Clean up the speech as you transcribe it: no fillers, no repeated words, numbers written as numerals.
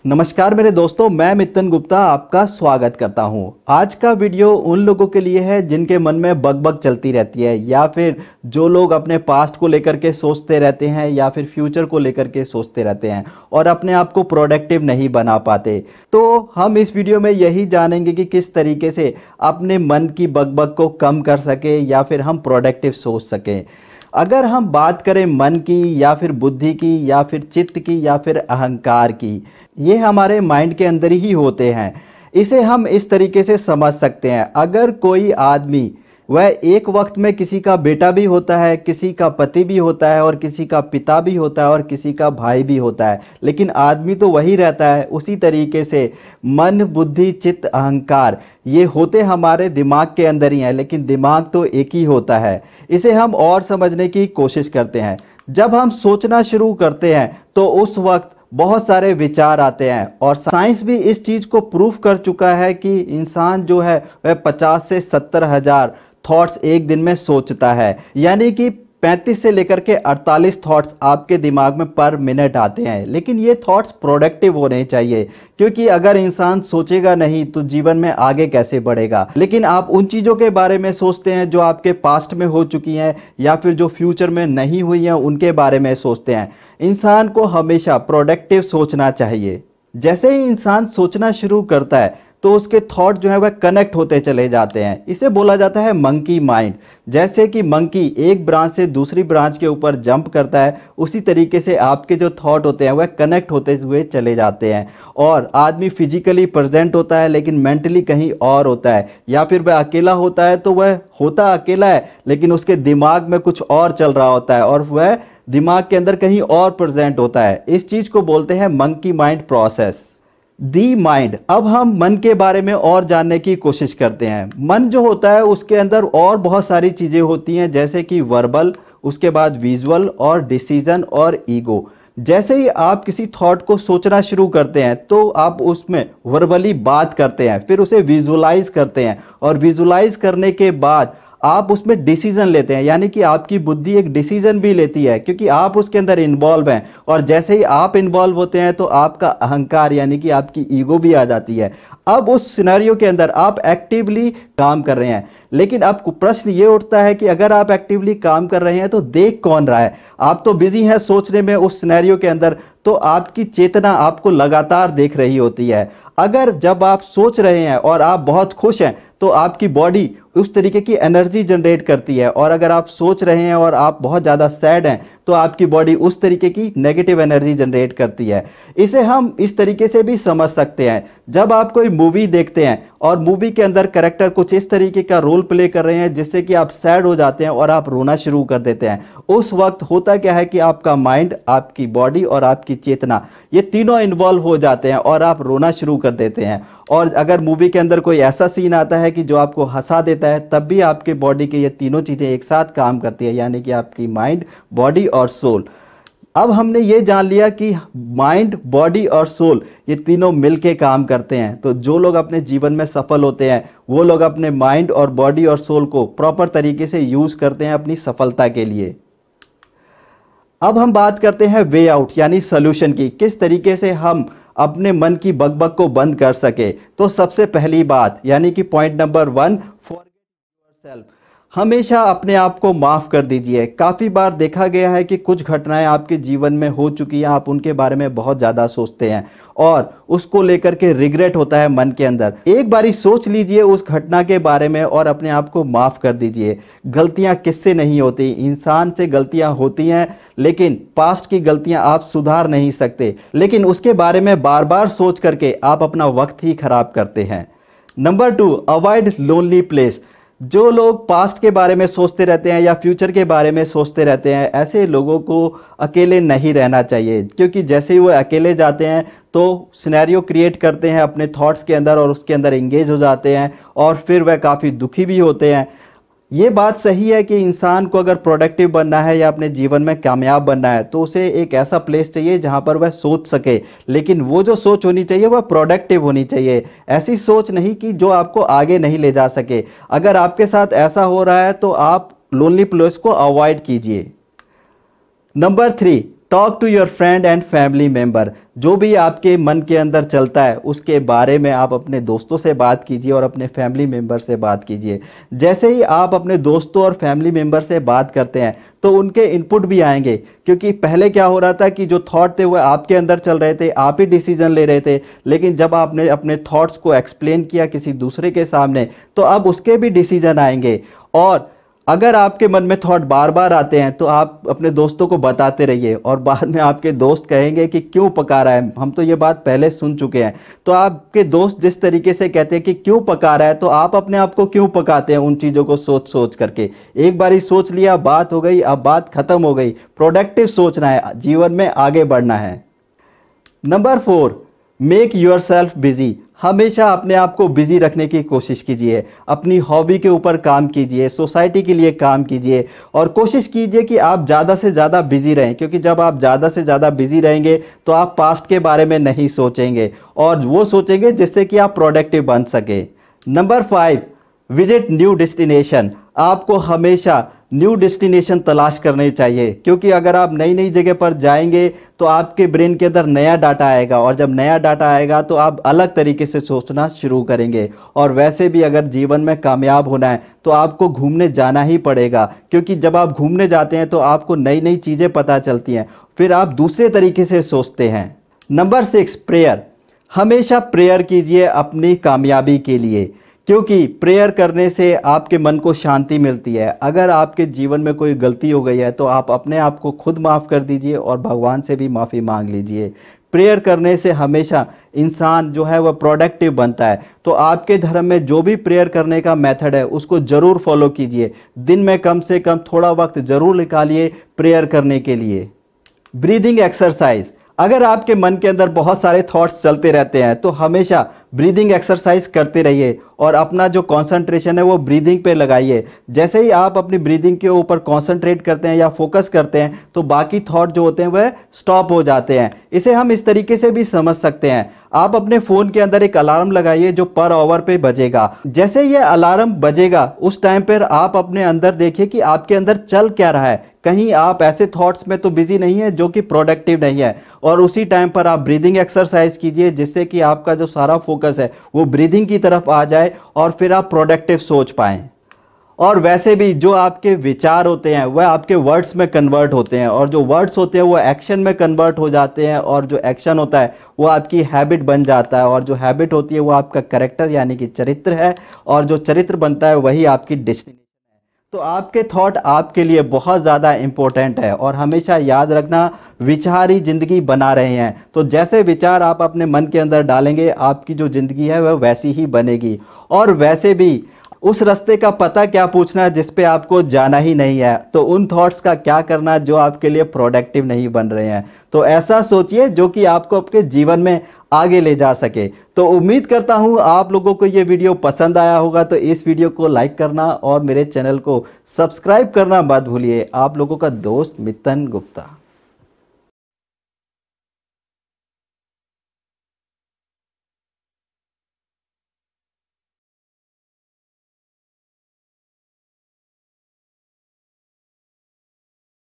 नमस्कार मेरे दोस्तों, मैं मितन गुप्ता आपका स्वागत करता हूं। आज का वीडियो उन लोगों के लिए है जिनके मन में बग चलती रहती है, या फिर जो लोग अपने पास्ट को लेकर के सोचते रहते हैं या फिर फ्यूचर को लेकर के सोचते रहते हैं और अपने आप को प्रोडक्टिव नहीं बना पाते। तो हम इस वीडियो में यही जानेंगे कि किस तरीके से अपने मन की बग को कम कर सके या फिर हम प्रोडक्टिव सोच सकें। अगर हम बात करें मन की या फिर बुद्धि की या फिर चित्त की या फिर अहंकार की, ये हमारे माइंड के अंदर ही होते हैं। इसे हम इस तरीके से समझ सकते हैं, अगर कोई आदमी वह एक वक्त में किसी का बेटा भी होता है, किसी का पति भी होता है और किसी का पिता भी होता है और किसी का भाई भी होता है, लेकिन आदमी तो वही रहता है। उसी तरीके से मन, बुद्धि, चित्त, अहंकार ये होते हमारे दिमाग के अंदर ही हैं, लेकिन दिमाग तो एक ही होता है। इसे हम और समझने की कोशिश करते हैं। जब हम सोचना शुरू करते हैं तो उस वक्त बहुत सारे विचार आते हैं, और साइंस भी इस चीज़ को प्रूफ कर चुका है कि इंसान जो है वह 50 से 70 हज़ार थॉट्स एक दिन में सोचता है। यानी कि 35 से लेकर के 48 थॉट्स आपके दिमाग में पर मिनट आते हैं। लेकिन ये थॉट्स प्रोडक्टिव होने चाहिए, क्योंकि अगर इंसान सोचेगा नहीं तो जीवन में आगे कैसे बढ़ेगा। लेकिन आप उन चीज़ों के बारे में सोचते हैं जो आपके पास्ट में हो चुकी हैं या फिर जो फ्यूचर में नहीं हुई हैं, उनके बारे में सोचते हैं। इंसान को हमेशा प्रोडक्टिव सोचना चाहिए। जैसे ही इंसान सोचना शुरू करता है तो उसके थॉट जो है वह कनेक्ट होते चले जाते हैं। इसे बोला जाता है मंकी माइंड। जैसे कि मंकी एक ब्रांच से दूसरी ब्रांच के ऊपर जंप करता है, उसी तरीके से आपके जो थॉट होते हैं वह कनेक्ट होते हुए चले जाते हैं। और आदमी फिजिकली प्रेजेंट होता है लेकिन मेंटली कहीं और होता है, या फिर वह अकेला होता है तो वह होता अकेला है लेकिन उसके दिमाग में कुछ और चल रहा होता है और वह दिमाग के अंदर कहीं और प्रेजेंट होता है। इस चीज़ को बोलते हैं monkey mind process, the mind. अब हम मन के बारे में और जानने की कोशिश करते हैं। मन जो होता है उसके अंदर और बहुत सारी चीज़ें होती हैं, जैसे कि वर्बल, उसके बाद विजुअल और डिसीजन और ईगो। जैसे ही आप किसी थॉट को सोचना शुरू करते हैं तो आप उसमें वर्बली बात करते हैं, फिर उसे विजुअलाइज करते हैं, और विजुअलाइज करने के बाद आप उसमें डिसीजन लेते हैं। यानी कि आपकी बुद्धि एक डिसीजन भी लेती है, क्योंकि आप उसके अंदर इन्वॉल्व हैं। और जैसे ही आप इन्वॉल्व होते हैं तो आपका अहंकार यानी कि आपकी ईगो भी आ जाती है। अब उस सिनेरियो के अंदर आप एक्टिवली काम कर रहे हैं, लेकिन अब प्रश्न ये उठता है कि अगर आप एक्टिवली काम कर रहे हैं तो देख कौन रहा है? आप तो बिजी हैं सोचने में उस सिनेरियो के अंदर, तो आपकी चेतना आपको लगातार देख रही होती है। अगर जब आप सोच रहे हैं और आप बहुत खुश हैं तो आपकी बॉडी उस तरीके की एनर्जी जनरेट करती है, और अगर आप सोच रहे हैं और आप बहुत ज़्यादा सैड हैं तो आपकी बॉडी उस तरीके की नेगेटिव एनर्जी जनरेट करती है। इसे हम इस तरीके से भी समझ सकते हैं। जब आप कोई मूवी देखते हैं और मूवी के अंदर कैरेक्टर कुछ इस तरीके का रोल प्ले कर रहे हैं जिससे कि आप सैड हो जाते हैं और आप रोना शुरू कर देते हैं, उस वक्त होता क्या है कि आपका माइंड, आपकी बॉडी और आपकी चेतना ये तीनों इन्वॉल्व हो जाते हैं और आप रोना शुरू कर देते हैं। और अगर मूवी के अंदर कोई ऐसा सीन आता है कि जो आपको हंसा देता है, तब भी आपके बॉडी के ये तीनों चीज़ें एक साथ काम करती है, यानी कि आपकी माइंड, बॉडी और सोल। अब हमने ये जान लिया कि माइंड, बॉडी और सोल ये तीनों मिलके काम करते हैं। तो जो लोग अपने जीवन में सफल होते हैं वो लोग अपने माइंड और बॉडी और सोल को प्रॉपर तरीके से यूज़ करते हैं अपनी सफलता के लिए। अब हम बात करते हैं वे आउट यानी सोल्यूशन की, किस तरीके से हम अपने मन की बग को बंद कर सके। तो सबसे पहली बात यानी कि पॉइंट नंबर 1, फॉरगेट योरसेल्फ। हमेशा अपने आप को माफ़ कर दीजिए। काफ़ी बार देखा गया है कि कुछ घटनाएं आपके जीवन में हो चुकी हैं, आप उनके बारे में बहुत ज़्यादा सोचते हैं और उसको लेकर के रिग्रेट होता है मन के अंदर। एक बारी सोच लीजिए उस घटना के बारे में और अपने आप को माफ़ कर दीजिए। गलतियां किससे नहीं होती? इंसान से गलतियां होती हैं, लेकिन पास्ट की गलतियां आप सुधार नहीं सकते, लेकिन उसके बारे में बार बार सोच करके आप अपना वक्त ही खराब करते हैं। Number 2, avoid lonely place. जो लोग पास्ट के बारे में सोचते रहते हैं या फ्यूचर के बारे में सोचते रहते हैं, ऐसे लोगों को अकेले नहीं रहना चाहिए, क्योंकि जैसे ही वो अकेले जाते हैं तो सिनेरियो क्रिएट करते हैं अपने थॉट्स के अंदर और उसके अंदर एंगेज हो जाते हैं और फिर वह काफ़ी दुखी भी होते हैं। ये बात सही है कि इंसान को अगर प्रोडक्टिव बनना है या अपने जीवन में कामयाब बनना है तो उसे एक ऐसा प्लेस चाहिए जहां पर वह सोच सके, लेकिन वो जो सोच होनी चाहिए वह प्रोडक्टिव होनी चाहिए। ऐसी सोच नहीं कि जो आपको आगे नहीं ले जा सके। अगर आपके साथ ऐसा हो रहा है तो आप लोनली प्लेस को अवॉइड कीजिए। Number 3, talk to your friend and family member. जो भी आपके मन के अंदर चलता है उसके बारे में आप अपने दोस्तों से बात कीजिए और अपने फैमिली मेम्बर से बात कीजिए। जैसे ही आप अपने दोस्तों और फैमिली मेम्बर से बात करते हैं तो उनके इनपुट भी आएंगे, क्योंकि पहले क्या हो रहा था कि जो थॉट थे वो आपके अंदर चल रहे थे, आप ही डिसीजन ले रहे थे। लेकिन जब आपने अपने थॉट्स को एक्सप्लेन किया किसी दूसरे के सामने तो अब उसके भी डिसीजन आएंगे। और अगर आपके मन में थॉट बार बार आते हैं तो आप अपने दोस्तों को बताते रहिए और बाद में आपके दोस्त कहेंगे कि क्यों पका रहा है, हम तो ये बात पहले सुन चुके हैं। तो आपके दोस्त जिस तरीके से कहते हैं कि क्यों पका रहा है, तो आप अपने आप को क्यों पकाते हैं उन चीज़ों को सोच सोच करके। एक बार ही सोच लिया, बात हो गई, अब बात खत्म हो गई। प्रोडक्टिव सोचना है, जीवन में आगे बढ़ना है। Number 4, make yourself busy. हमेशा अपने आप को बिजी रखने की कोशिश कीजिए। अपनी हॉबी के ऊपर काम कीजिए, सोसाइटी के लिए काम कीजिए और कोशिश कीजिए कि आप ज़्यादा से ज़्यादा बिजी रहें, क्योंकि जब आप ज़्यादा से ज़्यादा बिजी रहेंगे तो आप पास्ट के बारे में नहीं सोचेंगे और वो सोचेंगे जिससे कि आप प्रोडक्टिव बन सके। Number 5, visit new destination. आपको हमेशा न्यू डेस्टिनेशन तलाश करनी चाहिए, क्योंकि अगर आप नई नई जगह पर जाएंगे तो आपके ब्रेन के अंदर नया डाटा आएगा और जब नया डाटा आएगा तो आप अलग तरीके से सोचना शुरू करेंगे। और वैसे भी अगर जीवन में कामयाब होना है तो आपको घूमने जाना ही पड़ेगा, क्योंकि जब आप घूमने जाते हैं तो आपको नई नई चीज़ें पता चलती हैं, फिर आप दूसरे तरीके से सोचते हैं। Number 6, prayer. हमेशा प्रेयर कीजिए अपनी कामयाबी के लिए, क्योंकि प्रेयर करने से आपके मन को शांति मिलती है। अगर आपके जीवन में कोई गलती हो गई है तो आप अपने आप को खुद माफ़ कर दीजिए और भगवान से भी माफ़ी मांग लीजिए। प्रेयर करने से हमेशा इंसान जो है वह प्रोडक्टिव बनता है। तो आपके धर्म में जो भी प्रेयर करने का मेथड है उसको ज़रूर फॉलो कीजिए। दिन में कम से कम थोड़ा वक्त ज़रूर निकालिए प्रेयर करने के लिए। Breathing exercise. अगर आपके मन के अंदर बहुत सारे थॉट्स चलते रहते हैं तो हमेशा ब्रीदिंग एक्सरसाइज करते रहिए और अपना जो कंसंट्रेशन है वो ब्रीदिंग पे लगाइए। जैसे ही आप अपनी ब्रीदिंग के ऊपर कंसंट्रेट करते हैं या फोकस करते हैं तो बाकी थॉट जो होते हैं वह स्टॉप हो जाते हैं। इसे हम इस तरीके से भी समझ सकते हैं। आप अपने फ़ोन के अंदर एक अलार्म लगाइए जो पर आवर पे बजेगा। जैसे ये अलार्म बजेगा उस टाइम पर आप अपने अंदर देखिए कि आपके अंदर चल क्या रहा है। कहीं आप ऐसे थॉट्स में तो बिजी नहीं है जो कि प्रोडक्टिव नहीं है, और उसी टाइम पर आप ब्रीदिंग एक्सरसाइज कीजिए जिससे कि आपका जो सारा फोकस है वो ब्रीदिंग की तरफ आ जाए और फिर आप प्रोडक्टिव सोच पाएं। और वैसे भी जो आपके विचार होते हैं वह आपके वर्ड्स में कन्वर्ट होते हैं और जो वर्ड्स होते हैं वो एक्शन में कन्वर्ट हो जाते हैं और जो एक्शन होता है वो आपकी हैबिट बन जाता है और जो हैबिट होती है वो आपका कैरेक्टर यानी कि चरित्र है और जो चरित्र बनता है वही आपकी डेस्टिनेशन है। तो आपके थॉट आपके लिए बहुत ज़्यादा इम्पोर्टेंट है और हमेशा याद रखना विचार ही ज़िंदगी बना रहे हैं। तो जैसे विचार आप अपने मन के अंदर डालेंगे आपकी जो ज़िंदगी है वह वैसी ही बनेगी। और वैसे भी उस रास्ते का पता क्या पूछना है जिस पे आपको जाना ही नहीं है, तो उन थॉट्स का क्या करना जो आपके लिए प्रोडक्टिव नहीं बन रहे हैं। तो ऐसा सोचिए जो कि आपको आपके जीवन में आगे ले जा सके। तो उम्मीद करता हूँ आप लोगों को ये वीडियो पसंद आया होगा, तो इस वीडियो को लाइक करना और मेरे चैनल को सब्सक्राइब करना मत भूलिए। आप लोगों का दोस्त मितन गुप्ता।